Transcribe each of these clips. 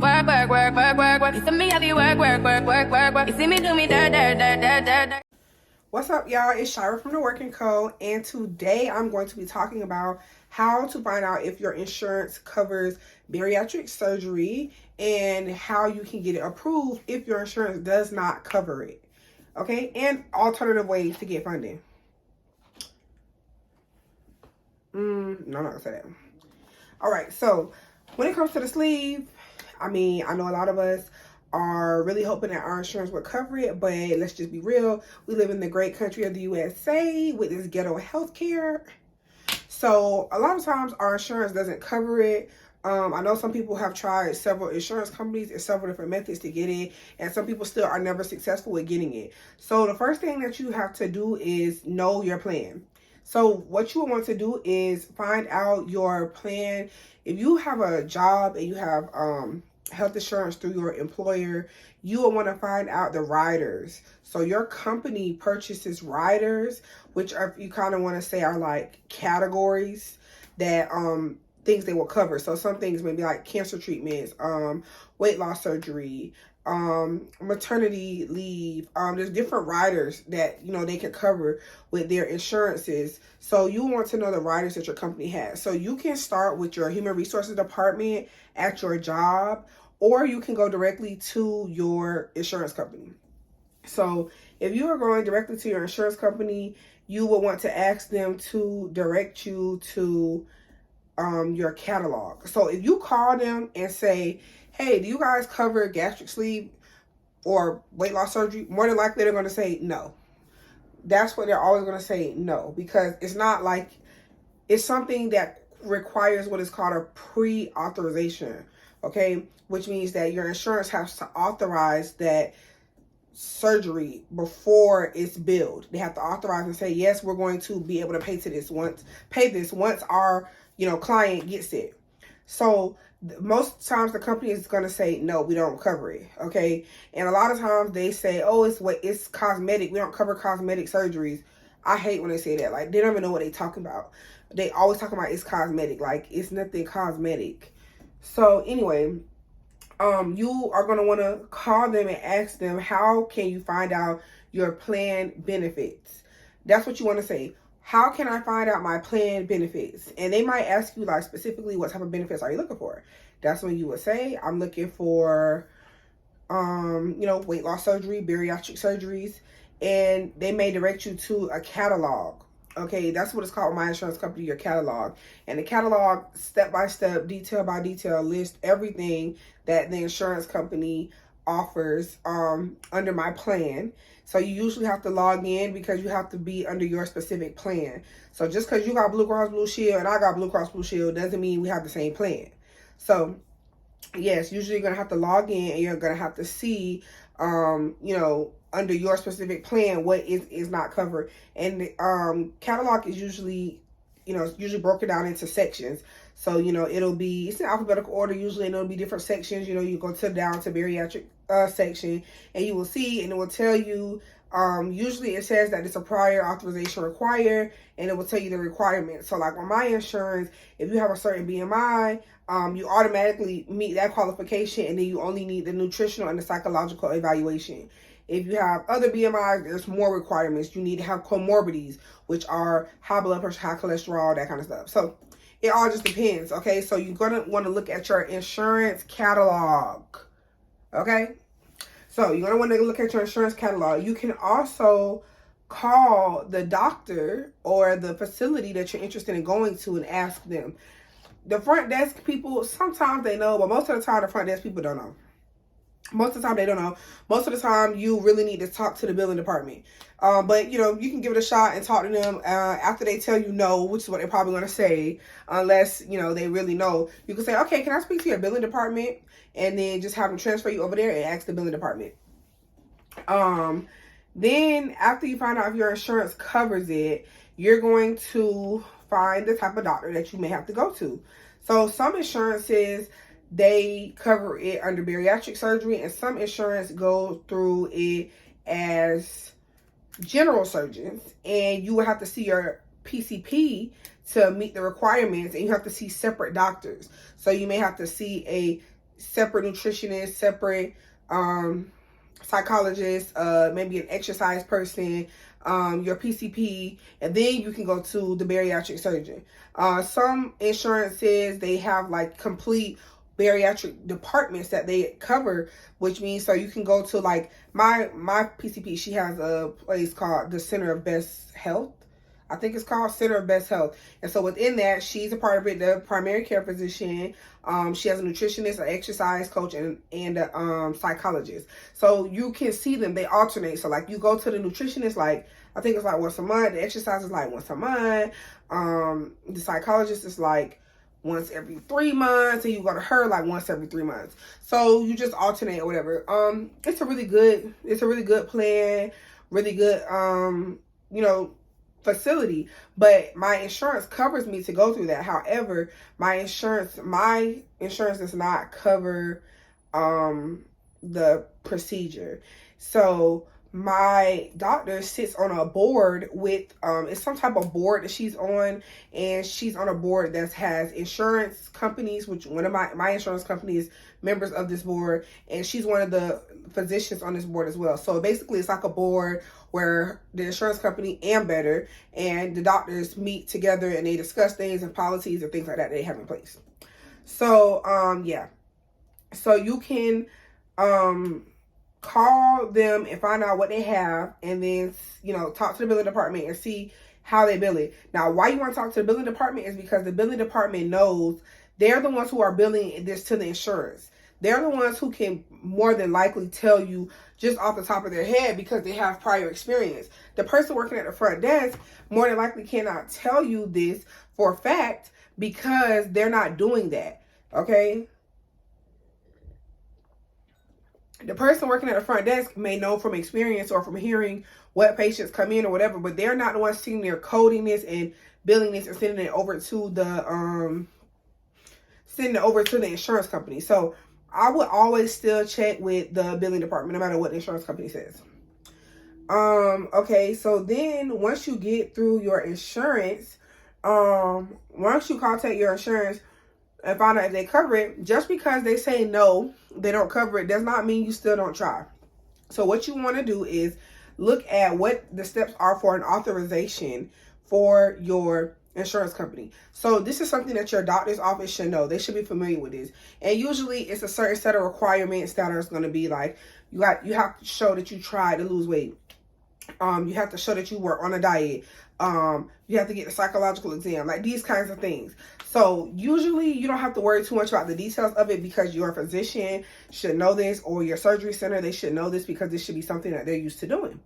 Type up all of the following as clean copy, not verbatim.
Work, work, work, work, work, work. You see me have you work, work, work, work, work, work. You see me do me da da da da da da. What's up, y'all? It's Shira from the Werkin Co. And today I'm going to be talking about how to find out if your insurance covers bariatric surgery and how you can get it approved if your insurance does not cover it. Okay, and alternative ways to get funding. No, I'm not gonna say that. All right, so when it comes to the sleeve, I mean, I know a lot of us are really hoping that our insurance would cover it, but let's just be real. We live in the great country of the USA with this ghetto healthcare. So a lot of times our insurance doesn't cover it. I know some people have tried several insurance companies and several different methods to get it, and some people still are never successful with getting it. So the first thing that you have to do is know your plan. So what you want to do is find out your plan. If you have a job and you have health insurance through your employer, you will want to find out the riders. So your company purchases riders, which are, you kind of want to say, are like categories that things they will cover. So some things may be like cancer treatments, weight loss surgery, maternity leave. There's different riders that they can cover with their insurances. So you want to know the riders that your company has. So you can start with your human resources department at your job, or you can go directly to your insurance company. So if you are going directly to your insurance company, you will want to ask them to direct you to your catalog. So if you call them and say, hey, do you guys cover gastric sleeve or weight loss surgery? More than likely they're going to say no. That's what they're always going to say, no, because it's not like, it's something that requires what is called a pre-authorization, okay? Which means that your insurance has to authorize that surgery before it's billed. They have to authorize and say, yes, we're going to be able to pay this once our client gets it. So most times the company is going to say, no, we don't cover it. Okay. And a lot of times they say, oh, it's cosmetic. We don't cover cosmetic surgeries. I hate when they say that. Like, they don't even know what they're talking about. They always talking about it's cosmetic. Like, it's nothing cosmetic. So anyway, you are going to want to call them and ask them, how can you find out your plan benefits? That's what you want to say. How can I find out my plan benefits? And they might ask you, like, specifically, what type of benefits are you looking for? That's when you would say, I'm looking for, weight loss surgery, bariatric surgeries, and they may direct you to a catalog. Okay, that's what it's called with my insurance company, your catalog. And the catalog, step by step, detail by detail, lists everything that the insurance company offers under my plan. So you usually have to log in because you have to be under your specific plan. So just because you got Blue Cross Blue Shield and I got Blue Cross Blue Shield doesn't mean we have the same plan. So yes, usually you're going to have to log in and you're going to have to see, under your specific plan, what is not covered. And the catalog is usually broken down into sections. So, it's in alphabetical order usually, and it'll be different sections. You go down to bariatric section, and you will see, and it will tell you, usually it says that it's a prior authorization required, and it will tell you the requirements. So like on my insurance, if you have a certain BMI, you automatically meet that qualification, and then you only need the nutritional and the psychological evaluation. If you have other BMIs, there's more requirements. You need to have comorbidities, which are high blood pressure, high cholesterol, that kind of stuff. So it all just depends, okay? So you're going to want to look at your insurance catalog, okay? So you're going to want to look at your insurance catalog. You can also call the doctor or the facility that you're interested in going to and ask them. The front desk people, sometimes they know, but most of the time the front desk people don't know. Most of the time they don't know. Most of the time you really need to talk to the billing department. But you can give it a shot and talk to them after they tell you no, which is what they're probably going to say, unless they really know. You can say, okay, can I speak to your billing department? And then just have them transfer you over there and ask the billing department. Then after you find out if your insurance covers it, you're going to find the type of doctor that you may have to go to. So some insurances, they cover it under bariatric surgery, and some insurance go through it as general surgeons, and you will have to see your PCP to meet the requirements, and you have to see separate doctors. So you may have to see a separate nutritionist, separate psychologist, maybe an exercise person, your PCP, and then you can go to the bariatric surgeon. Some insurances, they have like complete bariatric departments that they cover, which means so you can go to like my PCP, she has a place called the Center of Best Health. I think it's called Center of Best Health. And so within that, she's a part of it, the primary care physician. She has a nutritionist, an exercise coach, and a psychologist. So you can see them, they alternate. So like you go to the nutritionist, like I think it's like once a month. The exercise is like once a month. The psychologist is like once every 3 months, and you go to her like once every 3 months. So you just alternate or whatever. It's a really good plan, really good facility, but my insurance covers me to go through that. However, my insurance does not cover the procedure. So my doctor sits on a board with it's some type of board that she's on, and she's on a board that has insurance companies, which one of my insurance company is members of this board, and she's one of the physicians on this board as well. So basically it's like a board where the insurance company and Better and the doctors meet together and they discuss things and policies and things like that they have in place. So yeah, so you can call them and find out what they have, and then talk to the billing department and see how they bill it. Now, why you want to talk to the billing department is because the billing department knows they're the ones who are billing this to the insurance. They're the ones who can more than likely tell you just off the top of their head because they have prior experience. The person working at the front desk more than likely cannot tell you this for a fact because they're not doing that, okay? The person working at the front desk may know from experience or from hearing what patients come in or whatever, but they're not the ones sitting there coding this and billing this and sending it over to the insurance company. So I would always still check with the billing department, no matter what the insurance company says. Okay, so then once you get through your insurance, once you contact your insurance and find out if they cover it, just because they say no, they don't cover it, does not mean you still don't try. So what you want to do is look at what the steps are for an authorization for your insurance company. So this is something that your doctor's office should know. They should be familiar with this. And usually it's a certain set of requirements that are going to be like, you have to show that you tried to lose weight. You have to show that you were on a diet. You have to get a psychological exam, like these kinds of things. So usually you don't have to worry too much about the details of it because your physician should know this, or your surgery center, they should know this because this should be something that they're used to doing.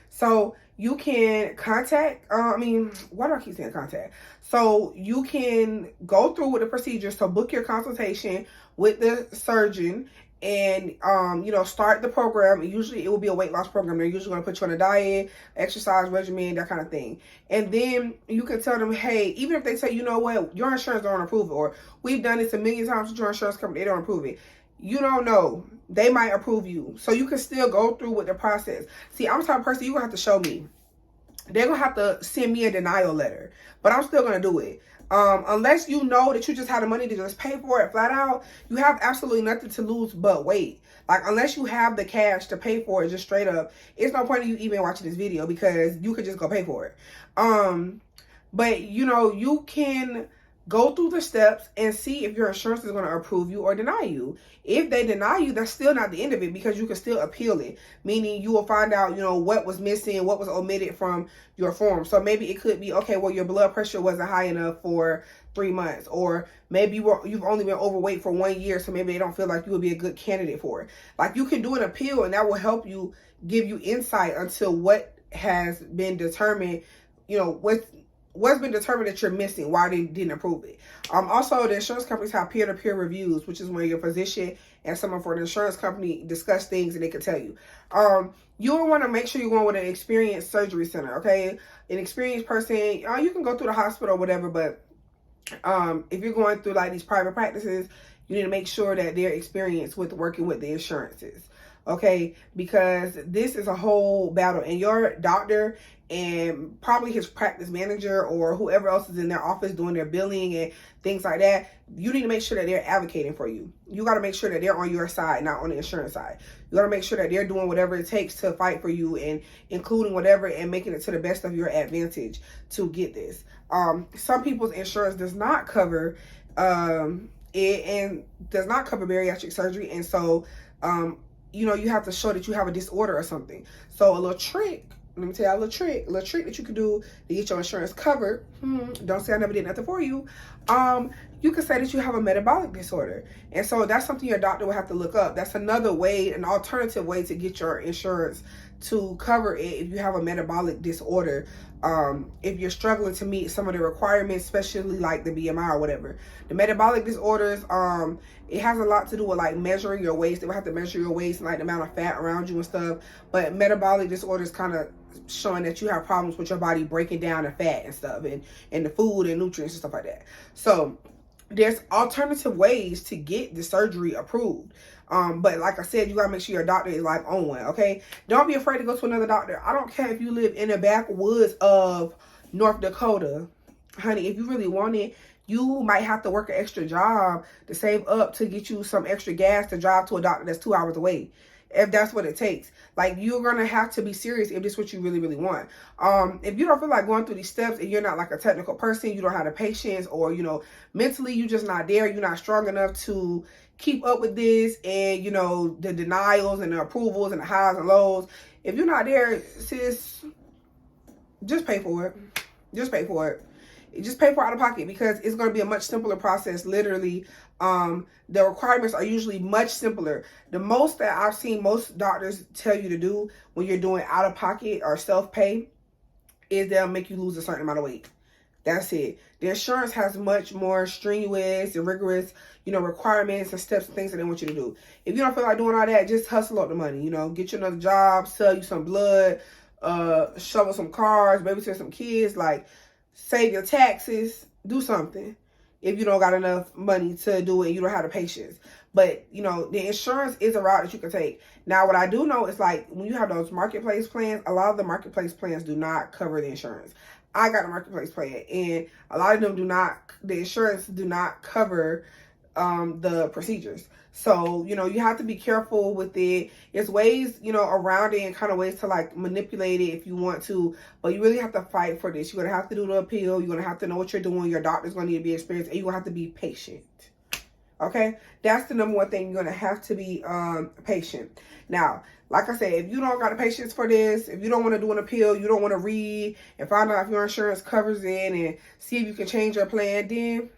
So you can contact, why do I keep saying contact? So you can go through with the procedure. So book your consultation with the surgeon and, start the program. Usually it will be a weight loss program. They're usually going to put you on a diet, exercise regimen, that kind of thing. And then you can tell them, hey, even if they say, you know what, your insurance don't approve it, or we've done this a million times with your insurance company, they don't approve it. You don't know. They might approve you. So you can still go through with the process. See, I'm the type of person you're going to have to show me. They're going to have to send me a denial letter. But I'm still going to do it. Unless you know that you just have the money to just pay for it flat out, you have absolutely nothing to lose but weight. Like, unless you have the cash to pay for it just straight up, it's no point in you even watching this video because you could just go pay for it. But, you can go through the steps and see if your insurance is going to approve you or deny you. If they deny you, that's still not the end of it because you can still appeal it. Meaning you will find out, what was missing, what was omitted from your form. So maybe it could be, okay, well, your blood pressure wasn't high enough for 3 months. Or maybe you've only been overweight for 1 year, so maybe they don't feel like you would be a good candidate for it. Like, you can do an appeal and that will help you, give you insight into what has been determined, what's been determined that you're missing, why they didn't approve it. Also, the insurance companies have peer-to-peer reviews, which is when your physician and someone for the insurance company discuss things and they can tell you. You will want to make sure you're going with an experienced surgery center, okay? An experienced person, you can go through the hospital or whatever, but if you're going through like these private practices, you need to make sure that they're experienced with working with the insurances. okay? Because this is a whole battle, and your doctor and probably his practice manager or whoever else is in their office doing their billing and things like that, you need to make sure that they're advocating for you. You got to make sure that they're on your side, not on the insurance side. You got to make sure that they're doing whatever it takes to fight for you, and including whatever, and making it to the best of your advantage to get this. Some people's insurance does not cover it, and does not cover bariatric surgery, and so you know, you have to show that you have a disorder or something. So a little trick, let me tell you a little trick that you can do to get your insurance covered. Don't say I never did nothing for you. You can say that you have a metabolic disorder. And so that's something your doctor will have to look up. That's another way, an alternative way to get your insurance to cover it if you have a metabolic disorder. If you're struggling to meet some of the requirements, especially like the BMI or whatever. The metabolic disorders, it has a lot to do with like measuring your waist. They will have to measure your waist and like the amount of fat around you and stuff. But metabolic disorders kind of showing that you have problems with your body breaking down the fat and stuff, and the food and nutrients and stuff like that. So there's alternative ways to get the surgery approved. But like I said, you gotta make sure your doctor is like on one, okay? Don't be afraid to go to another doctor. I don't care if you live in the backwoods of North Dakota. Honey, if you really want it, you might have to work an extra job to save up to get you some extra gas to drive to a doctor that's 2 hours away. If that's what it takes. Like, you're gonna have to be serious if this is what you really, really want. If you don't feel like going through these steps and you're not like a technical person, you don't have the patience, or, you know, mentally you're just not there, you're not strong enough to keep up with this, and, you know, the denials and the approvals and the highs and lows. If you're not there, sis, just pay for it. Just pay for it. Just pay for out of pocket, because it's going to be a much simpler process. Literally, the requirements are usually much simpler. The most that I've seen most doctors tell you to do when you're doing out of pocket or self-pay is they'll make you lose a certain amount of weight. That's it. The insurance has much more strenuous and rigorous, you know, requirements and steps and things that they want you to do. If you don't feel like doing all that, just hustle up the money. You know, get you another job, sell you some blood, shovel some cars, babysit some kids, like, save your taxes, do something if you don't got enough money to do it, you don't have the patience. But, you know, the insurance is a route that you can take. Now, what I do know is, like, when you have those marketplace plans, a lot of the marketplace plans do not cover the insurance. I got a marketplace plan, and a lot of them do not, the insurance do not cover the procedures. So, you know, you have to be careful with it. There's ways, you know, around it, and kind of ways to like manipulate it if you want to, but you really have to fight for this. You're going to have to do the appeal. You're going to have to know what you're doing. Your doctor's going to need to be experienced, and you're going to have to be patient. Okay? That's the number one thing. You're going to have to be patient. Now, like I said, if you don't got the patience for this, if you don't want to do an appeal, you don't want to read and find out if your insurance covers it and see if you can change your plan, then,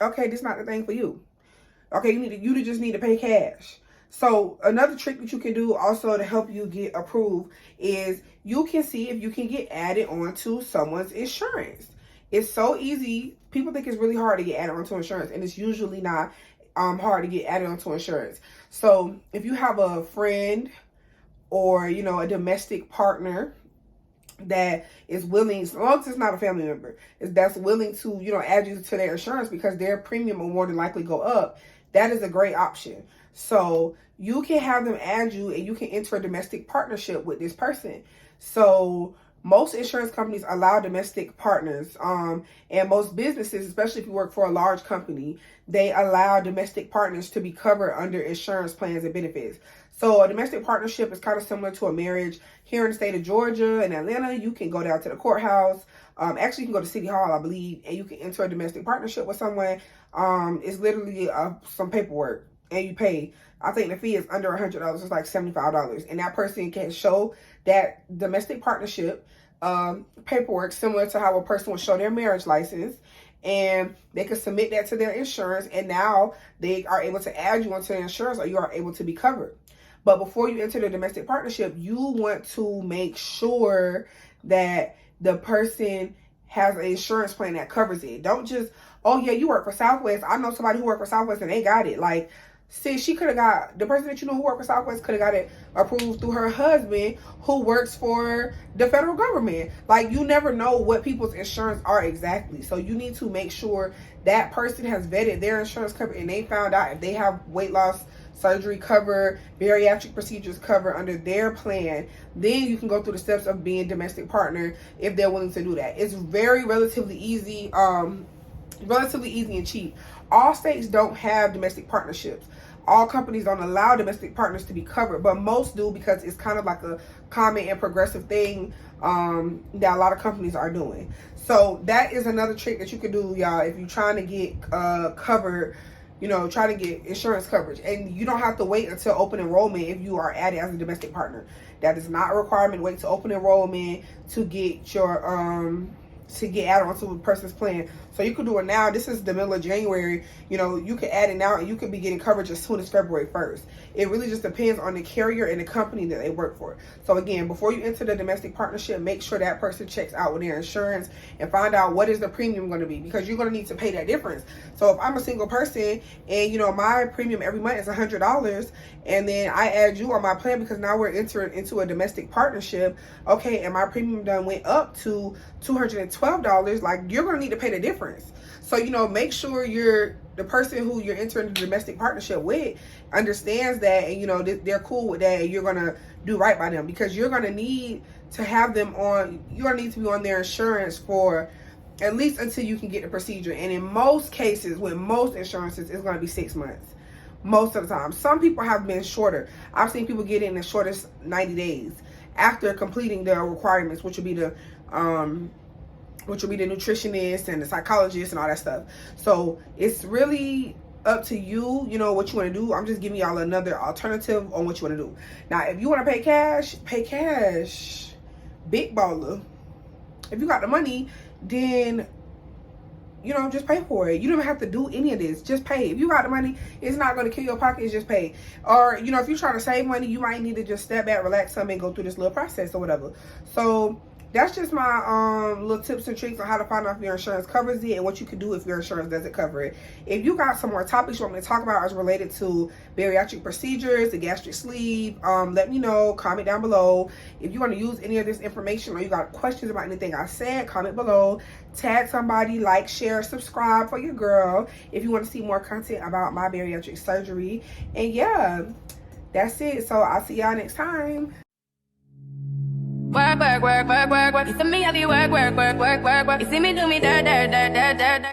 okay, this is not the thing for you. Okay, you just need to pay cash. So another trick that you can do also to help you get approved is you can see if you can get added onto someone's insurance. It's so easy. People think it's really hard to get added onto insurance, and it's usually not hard to get added onto insurance. So if you have a friend or, you know, a domestic partner that is willing, as long as it's not a family member, that's willing to, you know, add you to their insurance because their premium will more than likely go up, that is a great option. So you can have them add you, and you can enter a domestic partnership with this person. So most insurance companies allow domestic partners, and most businesses, especially if you work for a large company, they allow domestic partners to be covered under insurance plans and benefits. So a domestic partnership is kind of similar to a marriage. Here in the state of Georgia and Atlanta, you can go down to the courthouse. Actually, you can go to City Hall, I believe, and you can enter a domestic partnership with someone. It's literally some paperwork, and you pay. I think the fee is under $100. It's like $75, and that person can show that domestic partnership paperwork, similar to how a person would show their marriage license, and they can submit that to their insurance, and now they are able to add you onto the insurance, or you are able to be covered. But before you enter the domestic partnership, you want to make sure that the person has an insurance plan that covers it. Don't just, oh yeah, you work for Southwest. I know somebody who worked for Southwest and they got it. Like, see, she could have got, the person that you know who worked for Southwest could have got it approved through her husband who works for the federal government. Like, you never know what people's insurance are exactly. So you need to make sure that person has vetted their insurance company and they found out if they have weight loss surgery covered, bariatric procedures covered under their plan, then you can go through the steps of being domestic partner if they're willing to do that. It's relatively easy and cheap. All states don't have domestic partnerships. All companies don't allow domestic partners to be covered, but most do, because it's kind of like a common and progressive thing that a lot of companies are doing. So that is another trick that you can do, y'all, if you're trying to get covered, trying to get insurance coverage. And you don't have to wait until open enrollment if you are added as a domestic partner. That is not a requirement. Wait to open enrollment to get your to get added onto a person's plan. So you could do it now. This is the middle of January. You could add it now, and you could be getting coverage as soon as February 1st. It really just depends on the carrier and the company that they work for. So again, before you enter the domestic partnership, make sure that person checks out with their insurance and find out what is the premium going to be, because you're going to need to pay that difference. So if I'm a single person and my premium every month is $100, and then I add you on my plan because now we're entering into a domestic partnership, okay, and my premium done went up to $212, like, you're going to need to pay the difference. So, make sure the person who you're entering the domestic partnership with understands that, and, they're cool with that, and you're going to do right by them, because you're going to need to have them on, you're going to need to be on their insurance for at least until you can get the procedure. And in most cases, with most insurances, it's going to be 6 months. Most of the time. Some people have been shorter. I've seen people get in as short as 90 days after completing the requirements, which would be the nutritionist and the psychologist and all that stuff. So it's really up to you, what you want to do. I'm just giving y'all another alternative on what you want to do. Now, if you want to pay cash, big baller. If you got the money, then just pay for it. You don't even have to do any of this. Just pay. If you got the money, it's not going to kill your pockets. Just pay. Or, if you're trying to save money, you might need to just step back, relax some, and go through this little process or whatever. So that's just my little tips and tricks on how to find out if your insurance covers it and what you can do if your insurance doesn't cover it. If you got some more topics you want me to talk about as related to bariatric procedures, the gastric sleeve, let me know. Comment down below. If you want to use any of this information or you got questions about anything I said, comment below. Tag somebody, like, share, subscribe for your girl if you want to see more content about my bariatric surgery. And yeah, that's it. So I'll see y'all next time. Work, work, work, work, work, work. You see me have you work, work, work, work, work, work. You see me do me da da da da da da.